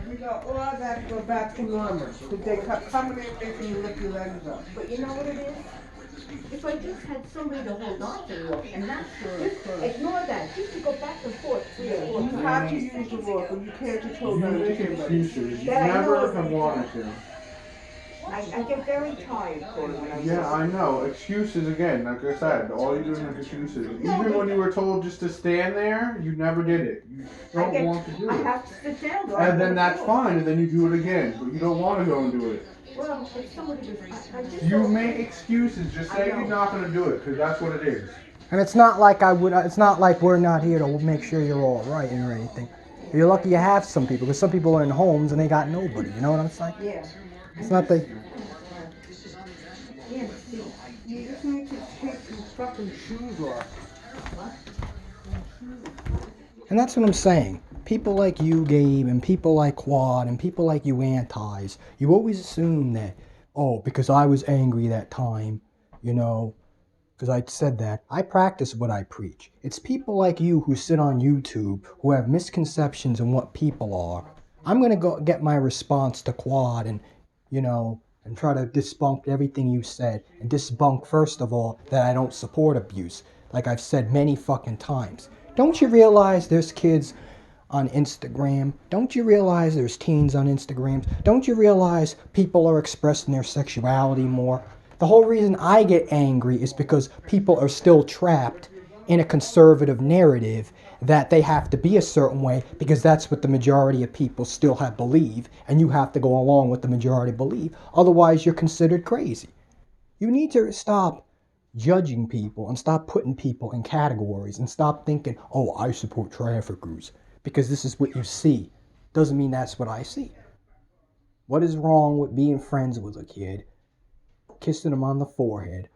You know, all that go back to normal. Because they come in and making you lift your legs up. But you know what it is? If I just had somebody to hold on to me and not just ignore that, just to go back and forth 3 or 4 You times. have to use the walk, but you can't just hold You on make to somebody. excuses. You That I know never is have wanted to. I get very tired, Corey, when I Yeah, walk. I know. Excuses again, like I said, all you're doing is excuses. No, Even but when you were told just to stand there, you never did it. You don't want to do I it. have to sit down though. And then that's fine, and then you do it again, but you don't want to go and do it. Well, if somebody was, I just You don't- make excuses. Just say you're not going to do it, because that's what it is. And it's not like it's not like we're not here to make sure you're all right or anything. You're lucky you have some people, because some people are in homes and they got nobody. You know what I'm saying? Yeah. It's not the. Yeah, see, You just need to take your fucking shoes off. And that's what I'm saying. People like you, Gabe, and people like Quad, and people like you antis, you always assume that, oh, because I was angry that time, you know, because I said that. I practice what I preach. It's people like you who sit on YouTube who have misconceptions on what people are. I'm going to go get my response to Quad and, you know, and try to debunk everything you said. And debunk, first of all, that I don't support abuse, like I've said many fucking times. Don't you realize there's kids on Instagram? Don't you realize there's teens on Instagram? Don't you realize people are expressing their sexuality more? The whole reason I get angry is because people are still trapped in a conservative narrative that they have to be a certain way because that's what the majority of people still have believe, and you have to go along with the majority believe. Otherwise, you're considered crazy. You need to stop judging people and stop putting people in categories and stop thinking, oh, I support traffickers because this is what you see. Doesn't mean that's what I see. What is wrong with being friends with a kid, kissing him on the forehead,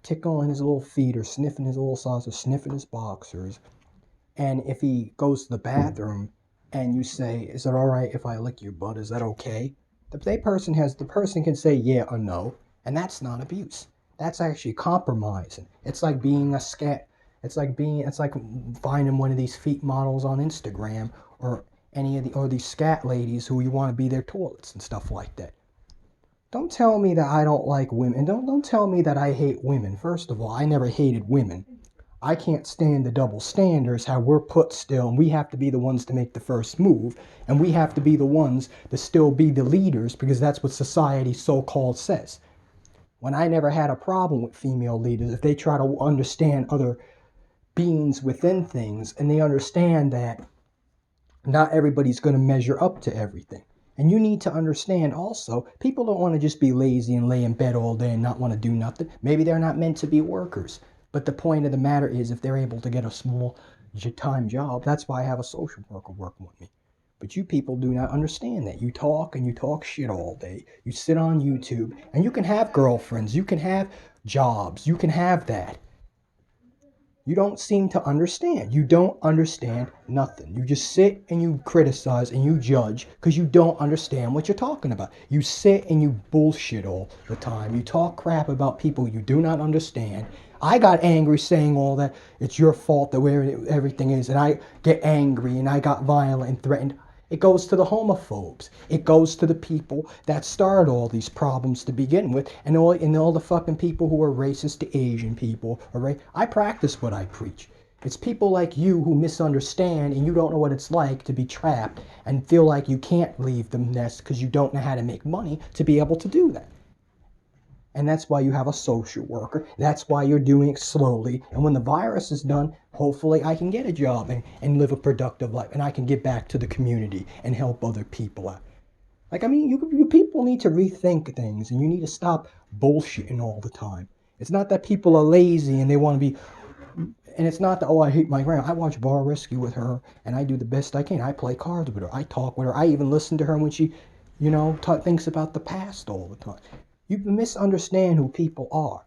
tickling his little feet or sniffing his little socks or sniffing his boxers, and if he goes to the bathroom and you say, is it all right if I lick your butt? Is that okay? The person can say yeah or no, and that's not abuse. That's actually compromising. It's like being a scat. It's like finding one of these feet models on Instagram or these scat ladies who you want to be their toilets and stuff like that. Don't tell me that I don't like women. Don't tell me that I hate women. First of all, I never hated women. I can't stand the double standards, how we're put still, and we have to be the ones to make the first move, and we have to be the ones to still be the leaders because that's what society so-called says. When I never had a problem with female leaders, if they try to understand other beings within things, and they understand that not everybody's going to measure up to everything. And you need to understand also, people don't want to just be lazy and lay in bed all day and not want to do nothing. Maybe they're not meant to be workers. But the point of the matter is, if they're able to get a small time job, that's why I have a social worker working with me. But you people do not understand that. You talk and you talk shit all day. You sit on YouTube, and you can have girlfriends, you can have jobs, you can have that. You don't seem to understand. You don't understand nothing. You just sit and you criticize and you judge because you don't understand what you're talking about. You sit and you bullshit all the time. You talk crap about people you do not understand. I got angry saying all that. It's your fault the way everything is. And I get angry and I got violent and threatened. It goes to the homophobes. It goes to the people that started all these problems to begin with, and all the fucking people who are racist to Asian people. All right, I practice what I preach. It's people like you who misunderstand and you don't know what it's like to be trapped and feel like you can't leave the nest because you don't know how to make money to be able to do that. And that's why you have a social worker. That's why you're doing it slowly. And when the virus is done, hopefully I can get a job and live a productive life. And I can get back to the community and help other people out. Like, I mean, you people need to rethink things. And you need to stop bullshitting all the time. It's not that people are lazy and they want to be... And it's not that, oh, I hate my grandma. I watch Bar Rescue with her. And I do the best I can. I play cards with her. I talk with her. I even listen to her when she, thinks about the past all the time. You misunderstand who people are.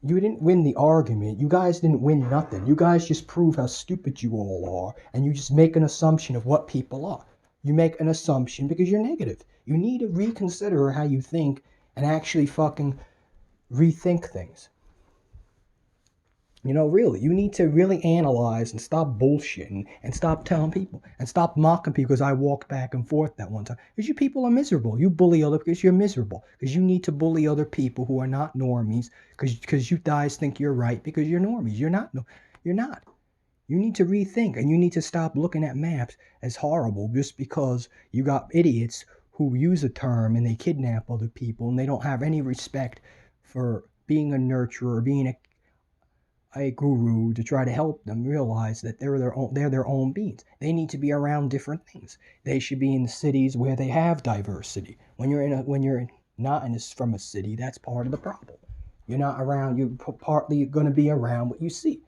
You didn't win the argument. You guys didn't win nothing. You guys just prove how stupid you all are. And you just make an assumption of what people are. You make an assumption because you're negative. You need to reconsider how you think and actually fucking rethink things. Really, you need to really analyze and stop bullshitting and stop telling people and stop mocking people because I walked back and forth that one time. Because you people are miserable. You bully other because you're miserable. Because you need to bully other people who are not normies because you guys think you're right because you're normies. You're not. No, you're not. You need to rethink and you need to stop looking at maps as horrible just because you got idiots who use a term and they kidnap other people and they don't have any respect for being a nurturer or being a guru to try to help them realize that they're their own beings. They need to be around different things. They should be in cities where they have diversity. When you're not from a city, that's part of the problem. You're not around. You're partly going to be around what you see,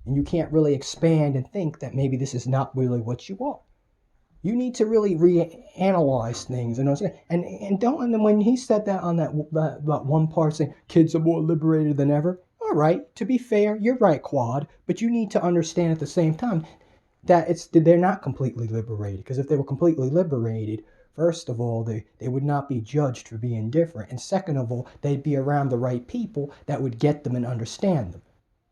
and you can't really expand and think that maybe this is not really what you are. You need to really reanalyze things and don't. And when he said that on that one part saying kids are more liberated than ever, all right. To be fair, you're right, Quad. But you need to understand at the same time that they're not completely liberated. Because if they were completely liberated, first of all, they would not be judged for being different, and second of all, they'd be around the right people that would get them and understand them.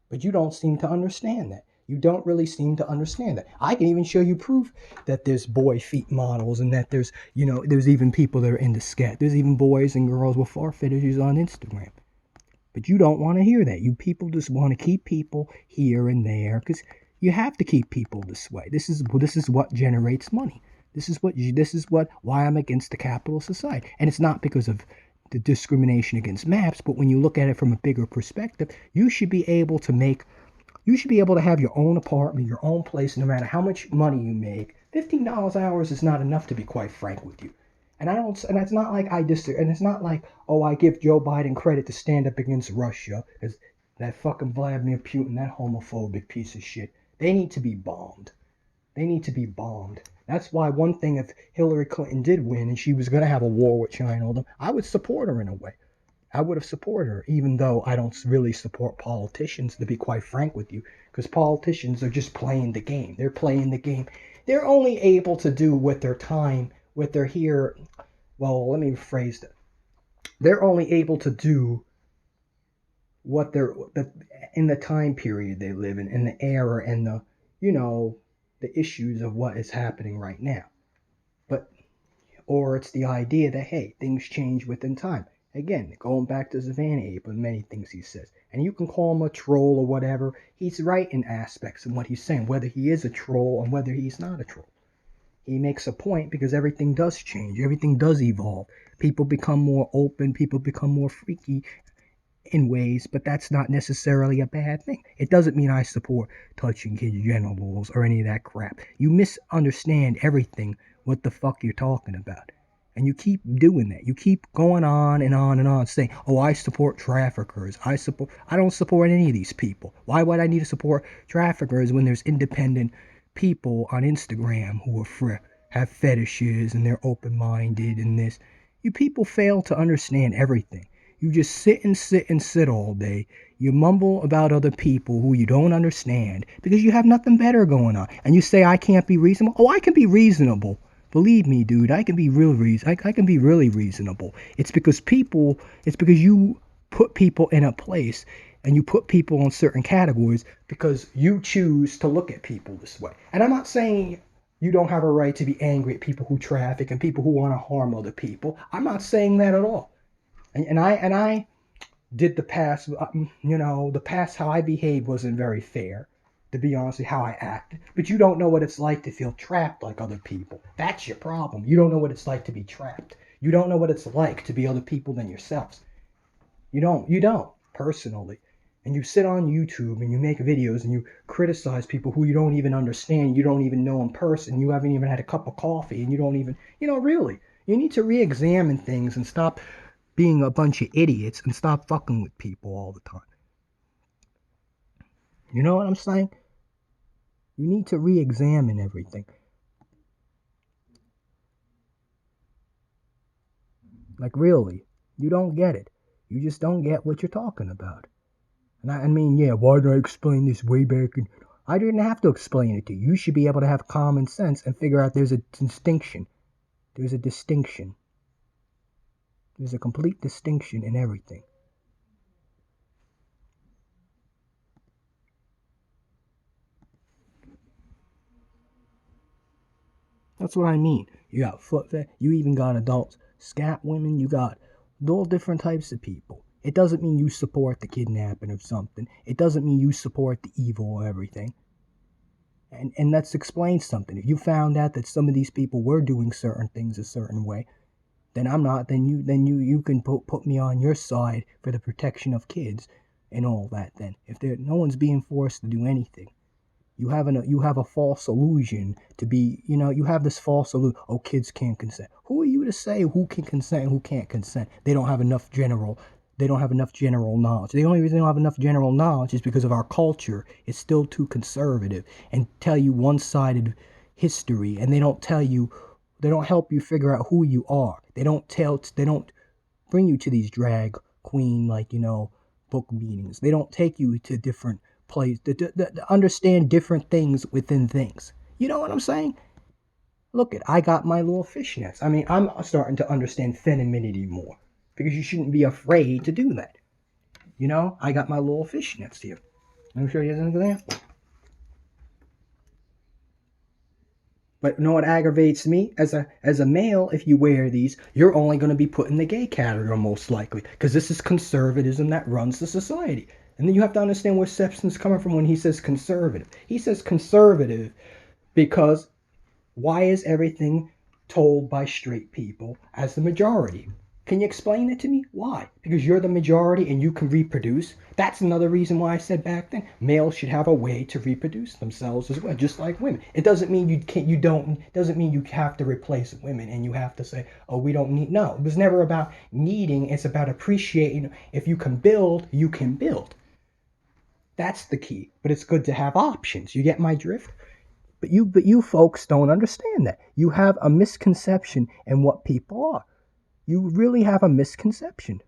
But you don't seem to understand that. You don't really seem to understand that. I can even show you proof that there's boy feet models and that there's even people that are into scat. There's even boys and girls with far fetishes on Instagram. But you don't want to hear that. You people just want to keep people here and there because you have to keep people this way. This is what generates money. This is why I'm against the capitalist society. And it's not because of the discrimination against maps, but when you look at it from a bigger perspective, you should be able to have your own apartment, your own place, no matter how much money you make. $15 an hour is not enough, to be quite frank with you. And it's not like I disagree, and it's not like, I give Joe Biden credit to stand up against Russia, because that fucking Vladimir Putin, that homophobic piece of shit, they need to be bombed. They need to be bombed. That's why one thing, if Hillary Clinton did win and she was going to have a war with China, I would support her in a way. I would have supported her, even though I don't really support politicians, to be quite frank with you, because politicians are just playing the game. They're playing the game. They're only able to do with their time, with their here. Well, let me rephrase that. They're only able to do what they're in the time period they live in the era, and the issues of what is happening right now. Or it's the idea that, hey, things change within time. Again, going back to Savannah Ape and many things he says. And you can call him a troll or whatever. He's right in aspects of what he's saying, whether he is a troll and whether he's not a troll. He makes a point because everything does change. Everything does evolve. People become more open. People become more freaky in ways, but that's not necessarily a bad thing. It doesn't mean I support touching kids' genitals or any of that crap. You misunderstand everything, what the fuck you're talking about. And you keep doing that. You keep going on and on and on saying, I support traffickers. I don't support any of these people. Why would I need to support traffickers when there's independent people on Instagram who have fetishes and they're open-minded and this? You people fail to understand everything. You just sit all day. You mumble about other people who you don't understand because you have nothing better going on. And you say, I can't be reasonable. I can be reasonable. Believe me, dude, I can be I can be really reasonable. It's because you put people in a place and you put people in certain categories because you choose to look at people this way. And I'm not saying you don't have a right to be angry at people who traffic and people who want to harm other people. I'm not saying that at all. And I did the past, the past how I behaved wasn't very fair, to be honest with you, how I acted. But you don't know what it's like to feel trapped like other people. That's your problem. You don't know what it's like to be trapped. You don't know what it's like to be other people than yourselves. You don't, personally. And you sit on YouTube and you make videos and you criticize people who you don't even understand, you don't even know in person, you haven't even had a cup of coffee, and you don't even, really. You need to re-examine things and stop being a bunch of idiots and stop fucking with people all the time. You know what I'm saying? You need to re-examine everything. Like, really, you don't get it. You just don't get what you're talking about. And I mean, why did I explain this way back? I didn't have to explain it to you. You should be able to have common sense and figure out there's a distinction. There's a distinction. There's a complete distinction in everything. That's what I mean. You got foot fetish, you even got adults, scat women, you got all different types of people. It doesn't mean you support the kidnapping of something. It doesn't mean you support the evil or everything. And let's explain something. If you found out that some of these people were doing certain things a certain way, then I'm not. Then you can put me on your side for the protection of kids and all that. Then if no one's being forced to do anything, you have a false illusion to be. You have this false illusion. Oh, kids can't consent. Who are you to say who can consent and who can't consent? They don't have enough general knowledge. The only reason they don't have enough general knowledge is because of our culture. It's still too conservative and tell you one-sided history, and they don't help you figure out who you are. They don't bring you to these drag queen, book meetings. They don't take you to different places to understand different things within things. You know what I'm saying? Look, I got my little fishnets. I mean, I'm starting to understand femininity more. Because you shouldn't be afraid to do that. I got my little fishnets here. Let me show you an example. But you know what aggravates me? As a male, if you wear these, you're only going to be put in the gay category most likely. Because this is conservatism that runs the society. And then you have to understand where Sepson's coming from when he says conservative. He says conservative because why is everything told by straight people as the majority? Can you explain it to me? Why? Because you're the majority and you can reproduce? That's another reason why I said back then males should have a way to reproduce themselves as well, just like women. It doesn't mean doesn't mean you have to replace women and you have to say, oh, we don't need. No, it was never about needing. It's about appreciating. If you can build, you can build. That's the key. But it's good to have options. You get my drift? But you folks don't understand that. You have a misconception in what people are. You really have a misconception.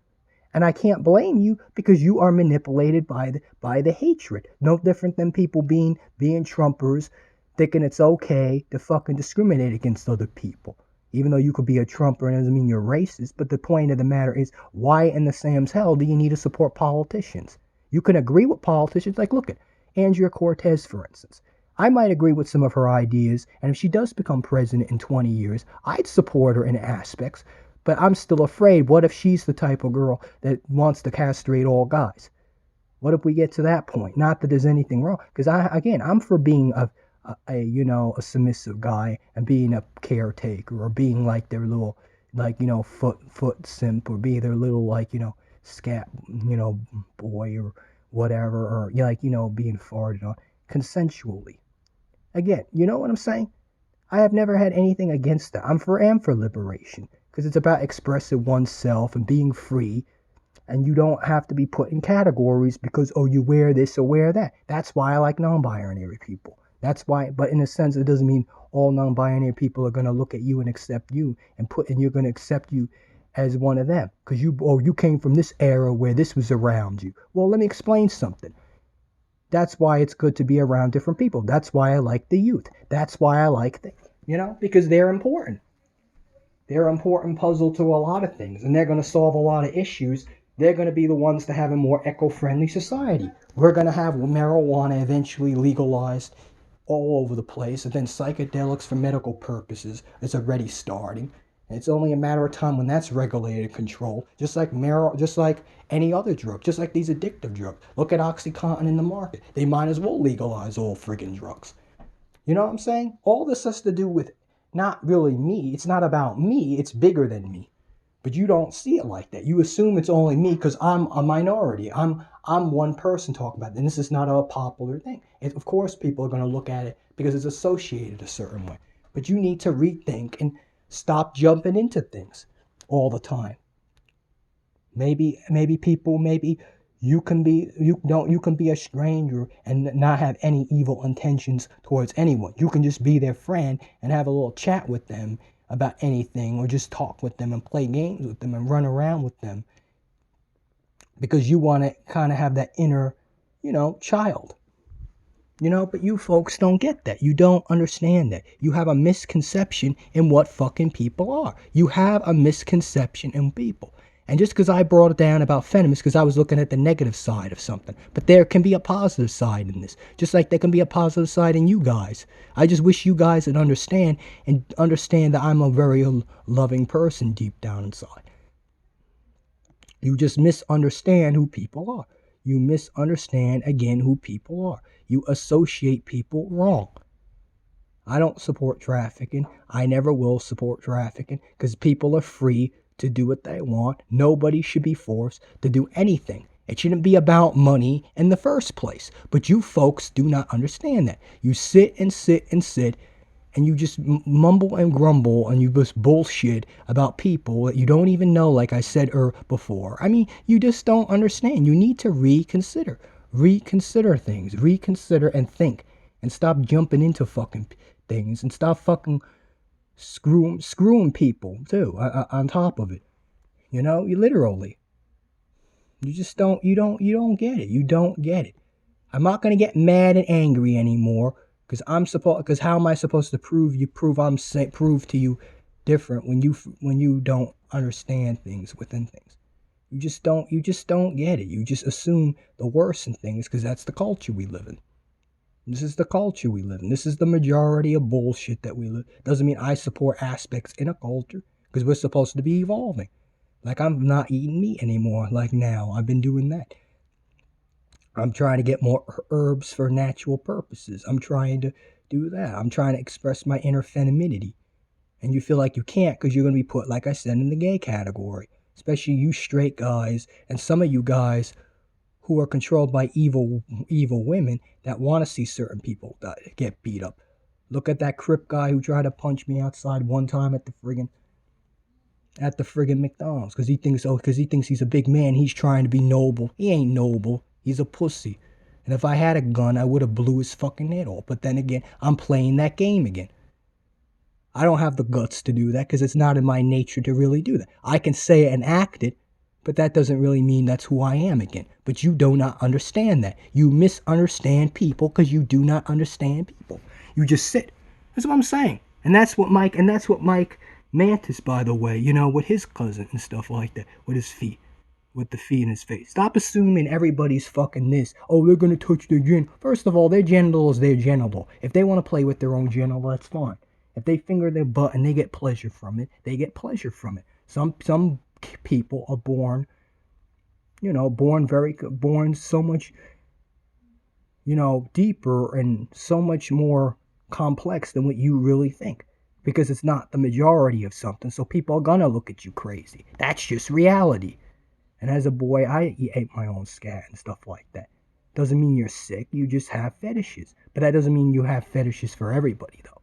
And I can't blame you because you are manipulated by the hatred. No different than people being Trumpers, thinking it's okay to fucking discriminate against other people. Even though you could be a Trumper, it doesn't mean you're racist. But the point of the matter is, why in the Sam's hell do you need to support politicians? You can agree with politicians. Like, look at Andrea Cortez, for instance. I might agree with some of her ideas, and if she does become president in 20 years, I'd support her in aspects. But I'm still afraid. What if she's the type of girl that wants to castrate all guys? What if we get to that point? Not that there's anything wrong. Because I'm for being a submissive guy and being a caretaker or being like their little, foot simp or be their little, scat, boy or whatever. Or, being farted on consensually. Again, you know what I'm saying? I have never had anything against that. I'm for liberation. Because it's about expressing oneself and being free. And you don't have to be put in categories because, oh, you wear this or wear that. That's why I like non-binary people. That's why, but in a sense, it doesn't mean all non-binary people are going to look at you and accept you and you're going to accept you as one of them. Because you came from this era where this was around you. Well, let me explain something. That's why it's good to be around different people. That's why I like the youth. That's why I like because they're important. They're an important puzzle to a lot of things, and they're going to solve a lot of issues. They're going to be the ones to have a more eco-friendly society. We're going to have marijuana eventually legalized all over the place, and then psychedelics for medical purposes is already starting. And it's only a matter of time when that's regulated and controlled, just like any other drug, just like these addictive drugs. Look at OxyContin in the market. They might as well legalize all friggin' drugs. You know what I'm saying? All this has to do with not really me. It's not about me. It's bigger than me. But you don't see it like that. You assume it's only me because I'm a minority. I'm one person talking about it. And this is not a popular thing. Of course, people are going to look at it because it's associated a certain way. But you need to rethink and stop jumping into things all the time. Maybe you can be a stranger and not have any evil intentions towards anyone. You can just be their friend and have a little chat with them about anything, or just talk with them and play games with them and run around with them because you want to kind of have that inner, child. But you folks don't get that. You don't understand that. You have a misconception in what fucking people are. You have a misconception in people. And just because I brought it down about feminists, because I was looking at the negative side of something. But there can be a positive side in this. Just like there can be a positive side in you guys. I just wish you guys would understand that I'm a very loving person deep down inside. You just misunderstand who people are. You misunderstand, again, who people are. You associate people wrong. I don't support trafficking. I never will support trafficking because people are free to do what they want. Nobody should be forced to do anything. It shouldn't be about money in the first place. But you folks do not understand that. You sit and sit and sit and you just mumble and grumble and you just bullshit about people that you don't even know, like I said before. I mean, you just don't understand. You need to reconsider. Reconsider things. Reconsider and think. And stop jumping into fucking things and stop fucking screwing people too on top of it. You know, you literally. You just don't get it. You don't get it. I'm not gonna get mad and angry anymore because how am I supposed to prove to you different when you don't understand things within things. You just don't get it. You just assume the worst in things because that's the culture we live in. This is the culture we live in. This is the majority of bullshit that we live. Doesn't mean I support aspects in a culture because we're supposed to be evolving. Like I'm not eating meat anymore. Like now, I've been doing that. I'm trying to get more herbs for natural purposes. I'm trying to do that. I'm trying to express my inner femininity. And you feel like you can't because you're going to be put, like I said, in the gay category. Especially you straight guys and some of you guys who are controlled by evil women that want to see certain people get beat up. Look at that Crip guy who tried to punch me outside one time at the friggin' McDonald's because he thinks he's a big man. He's trying to be noble. He ain't noble. He's a pussy. And if I had a gun, I would have blew his fucking head off. But then again, I'm playing that game again. I don't have the guts to do that because it's not in my nature to really do that. I can say it and act it, but that doesn't really mean that's who I am again. But you do not understand that. You misunderstand people because you do not understand people. You just sit. That's what I'm saying. And that's what Mike Mantis, by the way, you know, with his cousin and stuff like that, with his feet. With the feet in his face. Stop assuming everybody's fucking this. Oh, they're going to touch their genital. First of all, their genital is their genital. If they want to play with their own genital, that's fine. If they finger their butt and they get pleasure from it, they get pleasure from it. Some people are born so much, deeper and so much more complex than what you really think. Because it's not the majority of something, so people are going to look at you crazy. That's just reality. And as a boy, I ate my own scat and stuff like that. Doesn't mean you're sick. You just have fetishes. But that doesn't mean you have fetishes for everybody, though.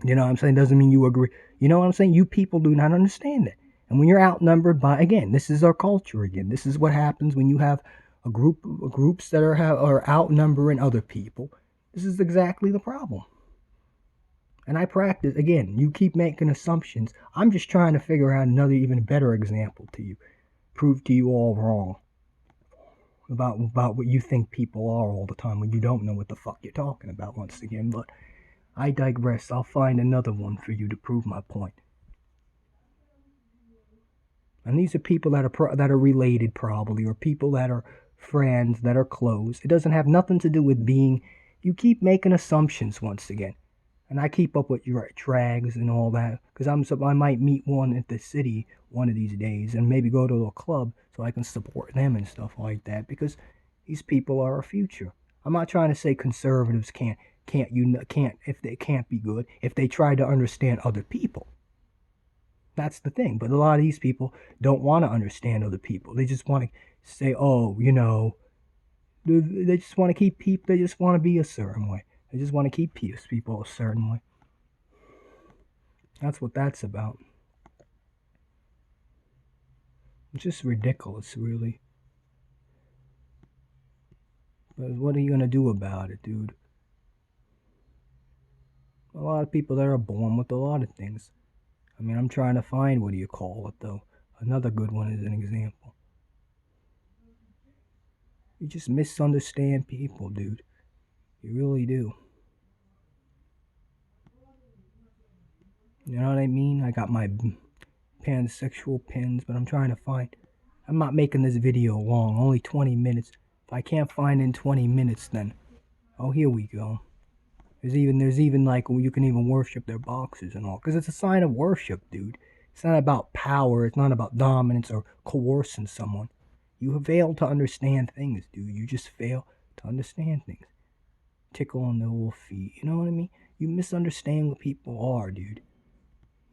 You know what I'm saying? Doesn't mean you agree. You know what I'm saying? You people do not understand that. And when you're outnumbered by, again, this is our culture again. This is what happens when you have groups that are outnumbering other people. This is exactly the problem. And I practice, again, you keep making assumptions. I'm just trying to figure out another even better example to you. Prove to you all wrong about what you think people are all the time when you don't know what the fuck you're talking about once again. But I digress. I'll find another one for you to prove my point. And these are people that are related probably, or people that are friends, that are close. It doesn't have nothing to do with being. You keep making assumptions once again. And I keep up with your drags and all that because I might meet one at the city one of these days and maybe go to a club so I can support them and stuff like that because these people are our future. I'm not trying to say conservatives can't be good if they try to understand other people. That's the thing. But a lot of these people don't want to understand other people. They just want to say, they just want to keep people. They just want to be a certain way. They just want to keep people a certain way. That's what that's about. It's just ridiculous, really. But what are you going to do about it, dude? A lot of people that are born with a lot of things. I mean, I'm trying to find, what do you call it, though? Another good one is an example. You just misunderstand people, dude. You really do. You know what I mean? I got my pansexual pins, but I'm trying to find. I'm not making this video long, only 20 minutes. If I can't find in 20 minutes, then oh, here we go. There's even like you can even worship their boxes and all, because it's a sign of worship, dude. It's not about power. It's not about dominance or coercing someone. You have failed to understand things, dude. You just fail to understand things. Tickle on the little feet. You know what I mean? You misunderstand what people are, dude.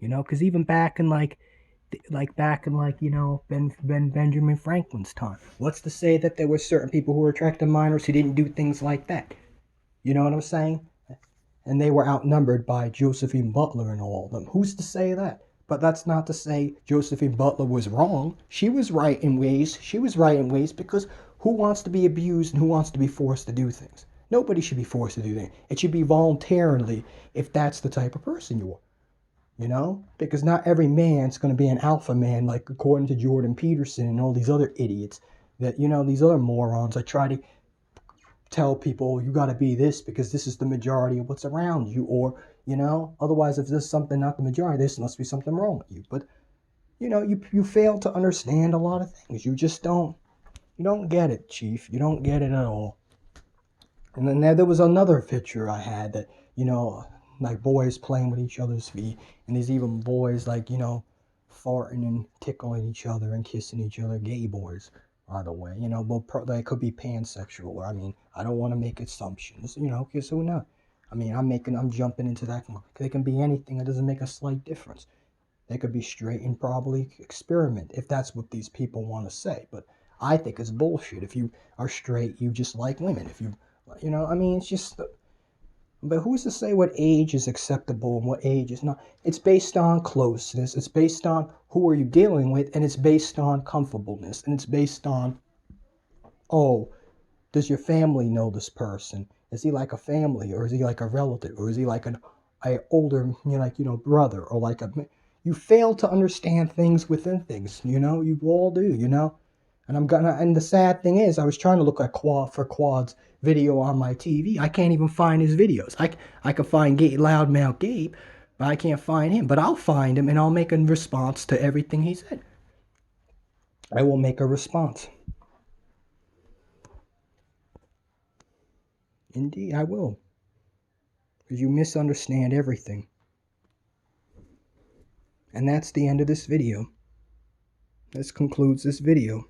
You know, because even back in Benjamin Franklin's time, what's to say that there were certain people who were attracted to minors who didn't do things like that? You know what I'm saying? And they were outnumbered by Josephine Butler and all of them. Who's to say that? But that's not to say Josephine Butler was wrong. She was right in ways. She was right in ways because who wants to be abused and who wants to be forced to do things? Nobody should be forced to do things. It should be voluntarily if that's the type of person you are. You know? Because not every man's going to be an alpha man, like according to Jordan Peterson and all these other idiots that, you know, these other morons that try to tell people you got to be this because this is the majority of what's around you, or, you know, otherwise if there's something not the majority, there must be something wrong with you. But, you know, you fail to understand a lot of things. You just don't get it, Chief. You don't get it at all. And then there was another picture I had that, you know, like boys playing with each other's feet, and there's even boys like, you know, farting and tickling each other and kissing each other, gay boys, by the way, you know, but they could be pansexual. I mean, I don't want to make assumptions, you know, because who knows? I mean, I'm jumping into that. They can be anything. It doesn't make a slight difference. They could be straight and probably experiment if that's what these people want to say. But I think it's bullshit. If you are straight, you just like women. If you know, I mean, it's just. But who's to say what age is acceptable and what age is not? It's based on closeness. It's based on who are you dealing with, and it's based on comfortableness, and it's based on, oh, does your family know this person? Is he like a family, or is he like a relative, or is he like a older, brother, or like a? You fail to understand things within things. You know, you all do. You know. And the sad thing is, I was trying to look at Quad's video on my TV. I can't even find his videos. I can find Loudmouth Gabe, but I can't find him. But I'll find him and I'll make a response to everything he said. I will make a response. Indeed, I will. Because you misunderstand everything. And that's the end of this video. This concludes this video.